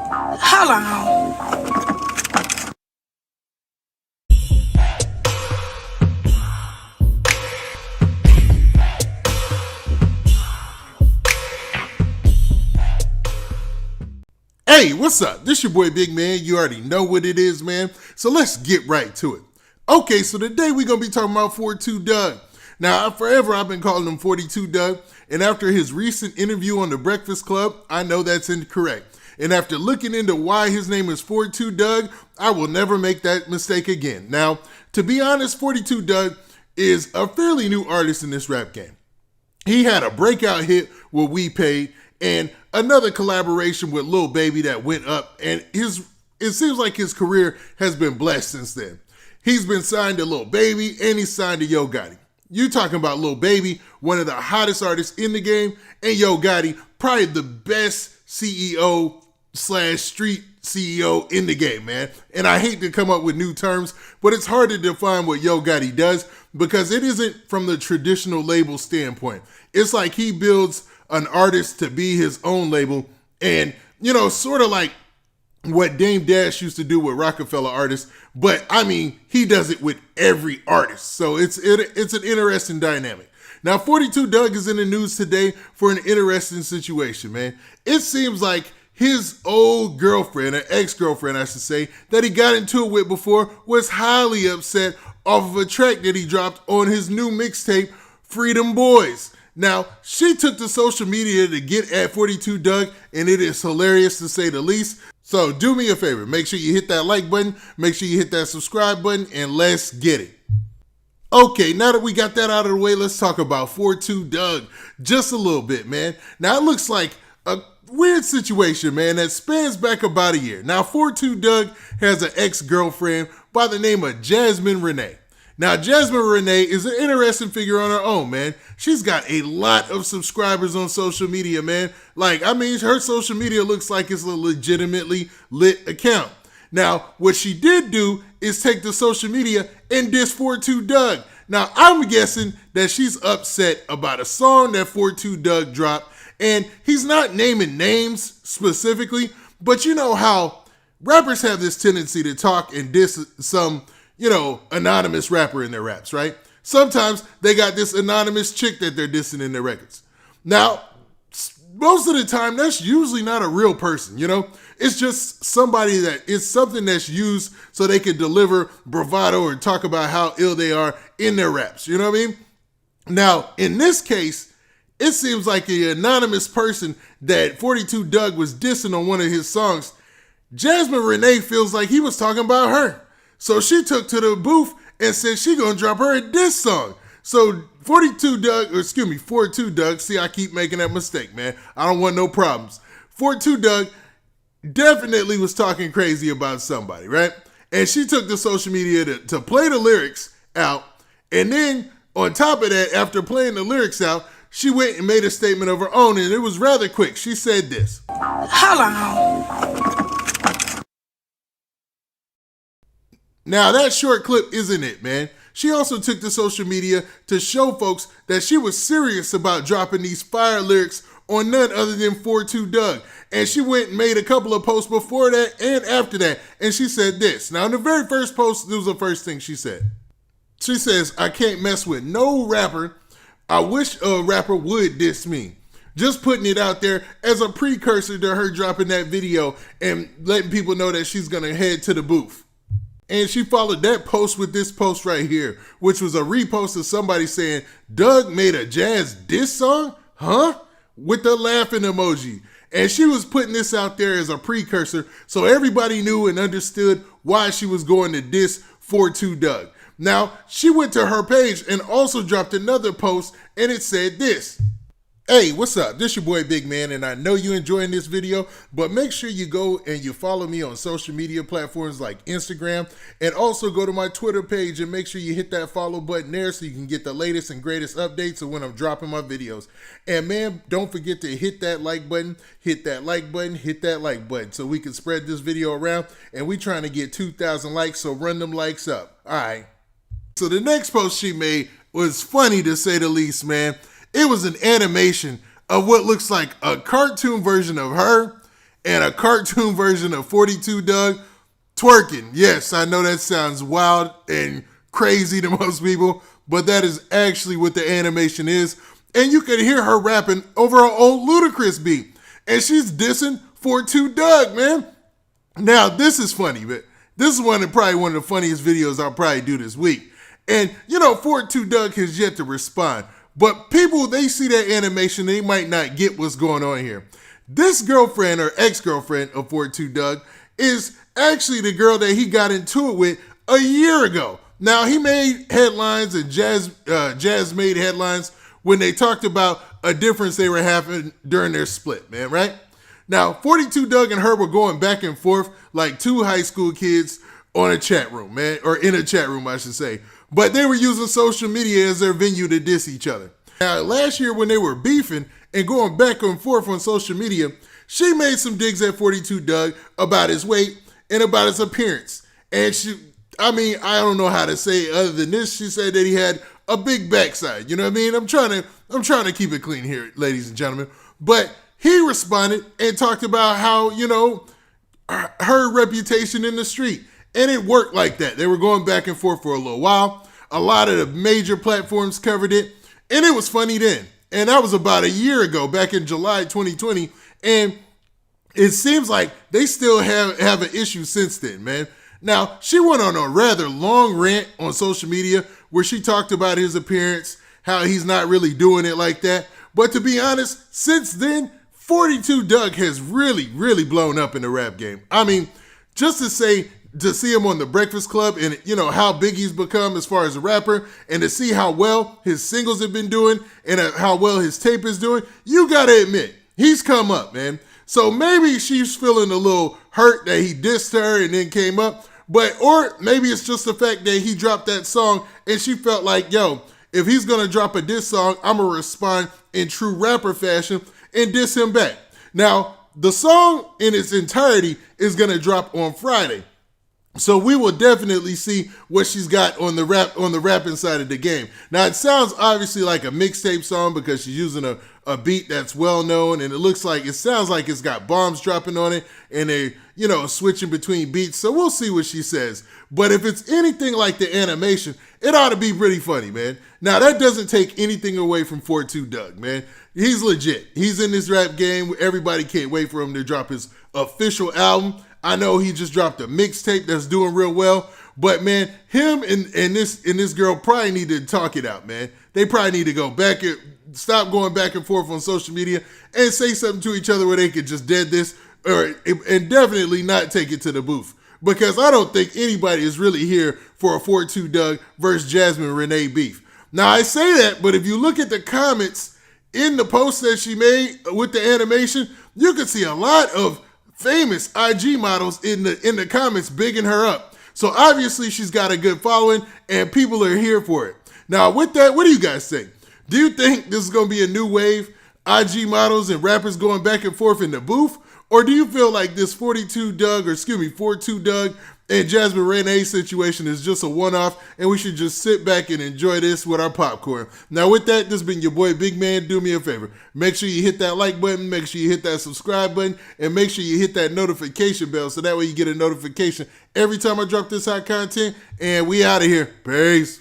Hello. Hey, what's up? This your boy Big Man. You already know what it is, man. So let's get right to it. Okay, so today we're going to be talking about 42 Dugg. Now, forever I've been calling him 42 Dugg, and after his recent interview on The Breakfast Club, I know that's incorrect. And after looking into why his name is 42 Dugg, I will never make that mistake again. Now, to be honest, 42 Dugg is a fairly new artist in this rap game. He had a breakout hit with We Paid and another collaboration with Lil Baby that went up, and it seems like his career has been blessed since then. He's been signed to Lil Baby and he's signed to Yo Gotti. You talking about Lil Baby, one of the hottest artists in the game, and Yo Gotti, probably the best CEO / street CEO in the game, man. And I hate to come up with new terms, but it's hard to define what Yo Gotti does because it isn't from the traditional label standpoint. It's like he builds an artist to be his own label, and sort of like what Dame Dash used to do with Rockefeller artists, but I mean he does it with every artist. So it's an interesting dynamic. Now 42 Dugg is in the news today for an interesting situation, man. It seems like his old girlfriend, or ex-girlfriend I should say, that he got into it with before was highly upset off of a track that he dropped on his new mixtape, Freedom Boys. Now, she took to social media to get at 42 Dugg, and it is hilarious to say the least. So do me a favor, make sure you hit that like button, make sure you hit that subscribe button, and let's get it. Okay, now that we got that out of the way, let's talk about 42 Dugg just a little bit, man. Now, it looks like a weird situation, man, that spans back about a year. Now, 42 Dugg has an ex-girlfriend by the name of Jazmin Renae. Now, Jazmin Renae is an interesting figure on her own, man. She's got a lot of subscribers on social media, man. Her social media looks like it's a legitimately lit account. Now, what she did do is take to social media and diss 42 Dugg. Now, I'm guessing that she's upset about a song that 42 Dugg dropped, and he's not naming names specifically, but you know how rappers have this tendency to talk and diss some anonymous rapper in their raps, right? Sometimes they got this anonymous chick that they're dissing in their records. Now, most of the time, that's usually not a real person, It's just somebody it's something that's used so they can deliver bravado or talk about how ill they are in their raps, you know what I mean? Now, in this case, it seems like the anonymous person that 42 Dugg was dissing on one of his songs, Jazmin Renae feels like he was talking about her. So she took to the booth and said she gonna drop her a diss song. So 42 Dugg, see, I keep making that mistake, man. I don't want no problems. 42 Dugg definitely was talking crazy about somebody, right? And she took to social media to play the lyrics out. And then on top of that, after playing the lyrics out, she went and made a statement of her own, and it was rather quick. She said this. Hello. Now, that short clip isn't it, man. She also took to social media to show folks that she was serious about dropping these fire lyrics on none other than 42 Dugg. And she went and made a couple of posts before that and after that, and she said this. Now, in the very first post, this was the first thing she said. She says, "I can't mess with no rapper. I wish a rapper would diss me." Just putting it out there as a precursor to her dropping that video and letting people know that she's going to head to the booth. And she followed that post with this post right here, which was a repost of somebody saying, "Dugg made a jazz diss song? Huh?" with the laughing emoji. And she was putting this out there as a precursor so everybody knew and understood why she was going to diss 42 Dugg. Now, she went to her page and also dropped another post, and it said this. Hey, what's up? This your boy Big Man, and I know you're enjoying this video, but make sure you go and you follow me on social media platforms like Instagram, and also go to my Twitter page and make sure you hit that follow button there so you can get the latest and greatest updates of when I'm dropping my videos. And man, don't forget to hit that like button, hit that like button, hit that like button so we can spread this video around, and we trying to get 2,000 likes, so run them likes up. All right. So the next post she made was funny to say the least, man. It was an animation of what looks like a cartoon version of her and a cartoon version of 42 Dugg twerking. Yes, I know that sounds wild and crazy to most people, but that is actually what the animation is. And you can hear her rapping over her old Ludacris beat. And she's dissing 42 Dugg, man. Now, this is funny, but this is probably one of the funniest videos I'll probably do this week. And, 42 Dugg has yet to respond. But people, they see that animation, they might not get what's going on here. This girlfriend or ex-girlfriend of 42 Dugg is actually the girl that he got into it with a year ago. Now, he made headlines and Jazz made headlines when they talked about a difference they were having during their split, man, right? Now, 42 Dugg and her were going back and forth like two high school kids on a chat room, man, or in a chat room, I should say. But they were using social media as their venue to diss each other. Now, last year when they were beefing and going back and forth on social media, she made some digs at 42 Dugg about his weight and about his appearance. And I don't know how to say it other than this. She said that he had a big backside. You know what I mean? I'm trying to keep it clean here, ladies and gentlemen. But he responded and talked about how, her reputation in the street. And it worked like that. They were going back and forth for a little while. A lot of the major platforms covered it. And it was funny then. And that was about a year ago, back in July 2020. And it seems like they still have an issue since then, man. Now, she went on a rather long rant on social media where she talked about his appearance, how he's not really doing it like that. But to be honest, since then, 42 Dugg has really, really blown up in the rap game. I mean, just to see him on The Breakfast Club and, how big he's become as far as a rapper, and to see how well his singles have been doing and how well his tape is doing, you got to admit, he's come up, man. So maybe she's feeling a little hurt that he dissed her and then came up, or maybe it's just the fact that he dropped that song and she felt like, if he's going to drop a diss song, I'm going to respond in true rapper fashion and diss him back. Now, the song in its entirety is going to drop on Friday. So we will definitely see what she's got on the rapping side of the game. Now, it sounds obviously like a mixtape song because she's using a beat that's well known, and it sounds like it's got bombs dropping on it, and they, switching between beats. So we'll see what she says. But if it's anything like the animation, it ought to be pretty funny, man. Now, that doesn't take anything away from 42 Dugg, man. He's legit. He's in this rap game. Everybody can't wait for him to drop his official album. I know he just dropped a mixtape that's doing real well, but man, him and this girl probably need to talk it out, man. They probably need to go back and stop going back and forth on social media and say something to each other where they could just dead this, and definitely not take it to the booth. Because I don't think anybody is really here for a 42 Dugg versus Jazmin Renae beef. Now, I say that, but if you look at the comments in the post that she made with the animation, you can see a lot of famous IG models in the comments bigging her up. So obviously she's got a good following and people are here for it. Now with that, what do you guys think? Do you think this is going to be a new wave? IG models and rappers going back and forth in the booth? Or do you feel like this 42 Dugg and Jazmin Renae situation is just a one-off and we should just sit back and enjoy this with our popcorn? Now with that, this has been your boy Big Man. Do me a favor. Make sure you hit that like button, make sure you hit that subscribe button, and make sure you hit that notification bell so that way you get a notification every time I drop this hot content. And we out of here. Peace.